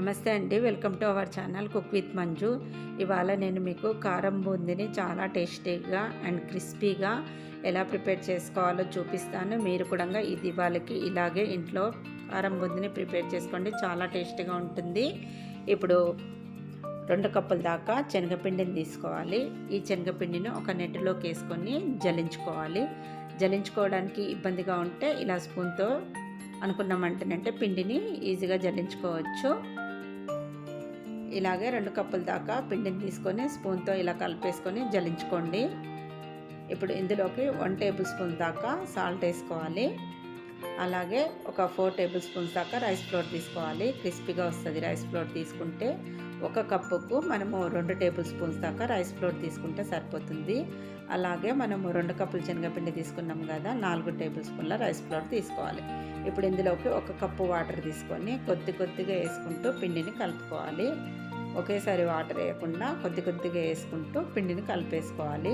నమస్తే అండి, welcome to our channel cook with Manju. ఇవాళ నేను మీకు కారం బూందీని చాలా టేస్టీగా అండ్ క్రిస్పీగా ఎలా ప్రిపేర్ చేసుకోవాలో చూపిస్తాను. మీరు కూడా ఇది వాళ్ళకి ఇలాగే ఇంట్లో కారం బూందీని ప్రిపేర్ చేసుకోండి, చాలా టేస్టీగా ఉంటుంది. ఇప్పుడు 2 కప్పుల దాకా శనగపిండిని తీసుకోవాలి. ఈ శనగపిండిని ఒక నెట్టులోకి వేసుకొని జల్లించుకోవాలి. జల్లించుకోవడానికి ఇబ్బందిగా ఉంటే ఇలా స్పూన్తో అనుకున్నామంటేనంటే పిండిని ఈజీగా జల్లించుకోవచ్చు. ఇలాగే 2 కప్పుల దాకా పిండిని తీసుకొని స్పూన్తో ఇలా కలిపేసుకొని జల్లించుకోండి. ఇప్పుడు ఇందులోకి 1 టేబుల్ స్పూన్ దాకా సాల్ట్ వేసుకోవాలి. అలాగే ఒక 4 టేబుల్ స్పూన్స్ దాకా రైస్ ఫ్లోర్ తీసుకోవాలి. క్రిస్పీగా వస్తుంది రైస్ ఫ్లోర్ తీసుకుంటే. 1 కప్పుకు మనము 2 టేబుల్ స్పూన్స్ దాకా రైస్ ఫ్లోర్ తీసుకుంటే సరిపోతుంది. అలాగే మనము 2 కప్పులు శనగపిండి తీసుకున్నాం కదా, 4 టేబుల్ స్పూన్ల రైస్ ఫ్లోర్ తీసుకోవాలి. ఇప్పుడు ఇందులోకి 1 కప్పు వాటర్ తీసుకొని కొద్దిగా వేసుకుంటూ పిండిని కలుపుకోవాలి. ఒకేసారి వాటర్ వేయకుండా కొద్దిగా వేసుకుంటూ పిండిని కలిపేసుకోవాలి.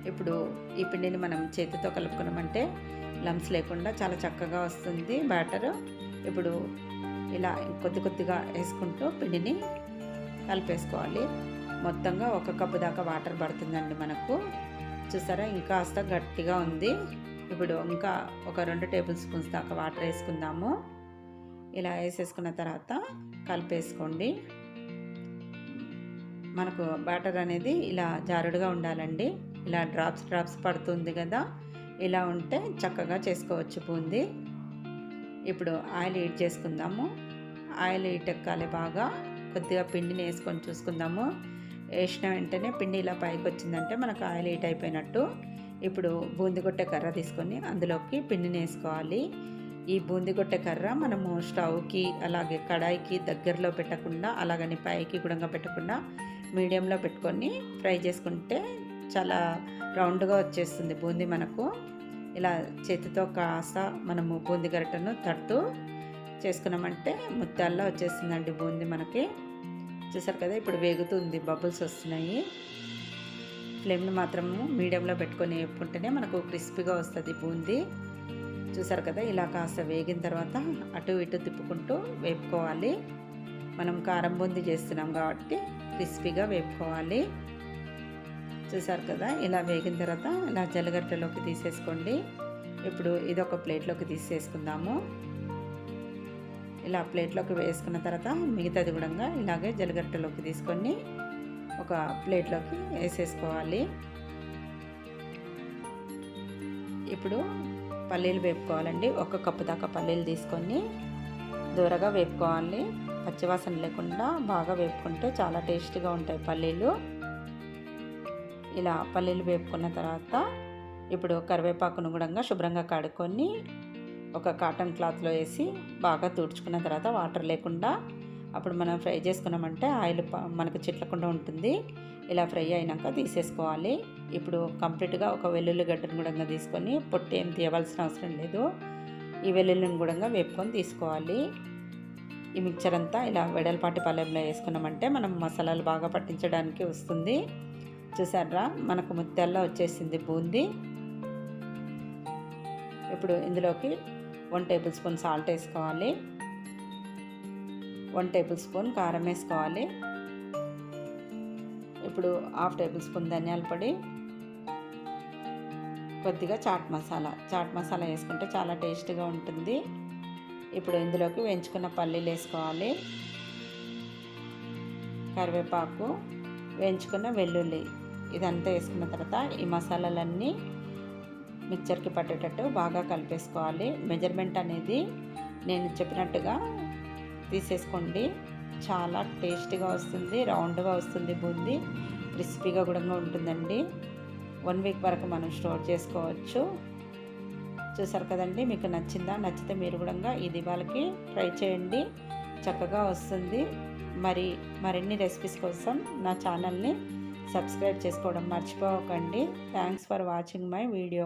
ఇప్పుడు ఈ పిండిని మనం చేతితో కలుపుకున్నామంటే లమ్స్ లేకుండా చాలా చక్కగా వస్తుంది బ్యాటరు. ఇప్పుడు ఇలా కొద్దిగా వేసుకుంటూ పిండిని కలిపేసుకోవాలి. మొత్తంగా 1 కప్పు దాకా వాటర్ పడుతుందండి మనకు. చూసారా, ఇంకా కాస్త గట్టిగా ఉంది. ఇప్పుడు ఇంకా ఒక 2 టేబుల్ స్పూన్స్ దాకా వాటర్ వేసుకుందాము. ఇలా వేసేసుకున్న తర్వాత కలిపేసుకోండి. మనకు బ్యాటర్ అనేది ఇలా జారుడుగా ఉండాలండి. ఇలా డ్రాప్స్ పడుతుంది కదా, ఇలా ఉంటే చక్కగా చేసుకోవచ్చు బూందీ. ఇప్పుడు ఆయిల్ హీట్ చేసుకుందాము. ఆయిల్ హీట్ ఎక్కాలి బాగా. కొద్దిగా పిండిని వేసుకొని చూసుకుందాము. వేసిన వెంటనే పిండి ఇలా పైకి వచ్చిందంటే మనకు ఆయిల్ హీట్ అయిపోయినట్టు. ఇప్పుడు బూందీ కొట్టే కర్ర తీసుకొని అందులోకి పిండిని వేసుకోవాలి. ఈ బూందీ కొట్టే కర్ర మనము స్టవ్కి అలాగే కడాయికి దగ్గరలో పెట్టకుండా, అలాగని పైకి గుడంగా పెట్టకుండా మీడియంలో పెట్టుకొని ఫ్రై చేసుకుంటే చాలా రౌండ్గా వచ్చేస్తుంది బూందీ మనకు. ఇలా చేతితో కాస్త మనము బూందీ గరిటెను తట్టు చేసుకున్నామంటే ముత్యాల్లో వచ్చేస్తుందండి బూందీ మనకి. చూసారు కదా, ఇప్పుడు వేగుతుంది, బబుల్స్ వస్తున్నాయి. ఫ్లేమ్ని మాత్రము మీడియంలో పెట్టుకొని వేపుకుంటేనే మనకు క్రిస్పీగా వస్తుంది బూందీ. చూసారు కదా, ఇలా కాస్త వేగిన తర్వాత అటు ఇటు తిప్పుకుంటూ వేపుకోవాలి. మనం కారం బూందీ చేస్తున్నాం కాబట్టి క్రిస్పీగా వేపుకోవాలి. చూసారు కదా, ఇలా వేగిన తర్వాత ఇలా జల్లగడ్డలోకి తీసేసుకోండి. ఇప్పుడు ఇది ఒక ప్లేట్లోకి తీసేసుకుందాము. ఇలా ప్లేట్లోకి వేసుకున్న తర్వాత మిగతాది కూడా ఇలాగే జల్లగడ్డలోకి తీసుకొని ఒక ప్లేట్లోకి వేసేసుకోవాలి. ఇప్పుడు పల్లీలు వేపుకోవాలండి. 1 కప్పు దాకా పల్లీలు తీసుకొని దూరగా వేపుకోవాలి. పచ్చివాసన లేకుండా బాగా వేపుకుంటే చాలా టేస్టీగా ఉంటాయి పల్లీలు. ఇలా పల్లీలు వేపుకున్న తర్వాత ఇప్పుడు కరివేపాకును కూడా శుభ్రంగా కడుక్కొని ఒక కాటన్ క్లాత్లో వేసి బాగా తుడుచుకున్న తర్వాత వాటర్ లేకుండా అప్పుడు మనం ఫ్రై చేసుకున్నామంటే ఆయిల్ మనకు చిట్లకుండా ఉంటుంది. ఇలా ఫ్రై అయినాక తీసేసుకోవాలి. ఇప్పుడు కంప్లీట్గా ఒక వెల్లుల్లి గడ్డను కూడా తీసుకొని పొట్టు ఏం తీయవలసిన అవసరం లేదు. ఈ వెల్లుల్లిని కూడా వేపుకొని తీసుకోవాలి. ఈ మిక్చర్ అంతా ఇలా వెడల్పాటి పళ్ళెంలో వేసుకున్నామంటే మనం మసాలాలు బాగా పట్టించడానికి వస్తుంది. చూసారా, మనకు ముత్యాల్లో వచ్చేసింది బూందీ. ఇప్పుడు ఇందులోకి 1 టేబుల్ స్పూన్ సాల్ట్ వేసుకోవాలి. 1 టేబుల్ స్పూన్ కారం వేసుకోవాలి. ఇప్పుడు 1/2 టేబుల్ స్పూన్ ధనియాల పొడి, కొద్దిగా చాట్ మసాలా వేసుకుంటే చాలా టేస్టీగా ఉంటుంది. ఇప్పుడు ఇందులోకి వేయించుకున్న పల్లీలు వేసుకోవాలి, కరివేపాకు, వేయించుకున్న వెల్లుల్లి, ఇదంతా వేసుకున్న తర్వాత ఈ మసాలాలన్నీ మిక్చర్కి పట్టేటట్టు బాగా కలిపేసుకోవాలి. మెజర్మెంట్ అనేది నేను చెప్పినట్టుగా తీసేసుకోండి. చాలా టేస్టీగా వస్తుంది, రౌండ్గా వస్తుంది బూందీ, క్రిస్పీగా కూడా ఉంటుందండి. 1 వీక్ వరకు మనం స్టోర్ చేసుకోవచ్చు. చూసారు కదండి, మీకు నచ్చిందా? నచ్చితే మీరు కూడా ఇది వాళ్ళకి ట్రై చేయండి, చక్కగా వస్తుంది. మరిన్ని రెసిపీస్ కోసం నా ఛానల్ని సబ్స్క్రైబ్ చేసుకోవడం మర్చిపోకండి. Thanks for watching my video.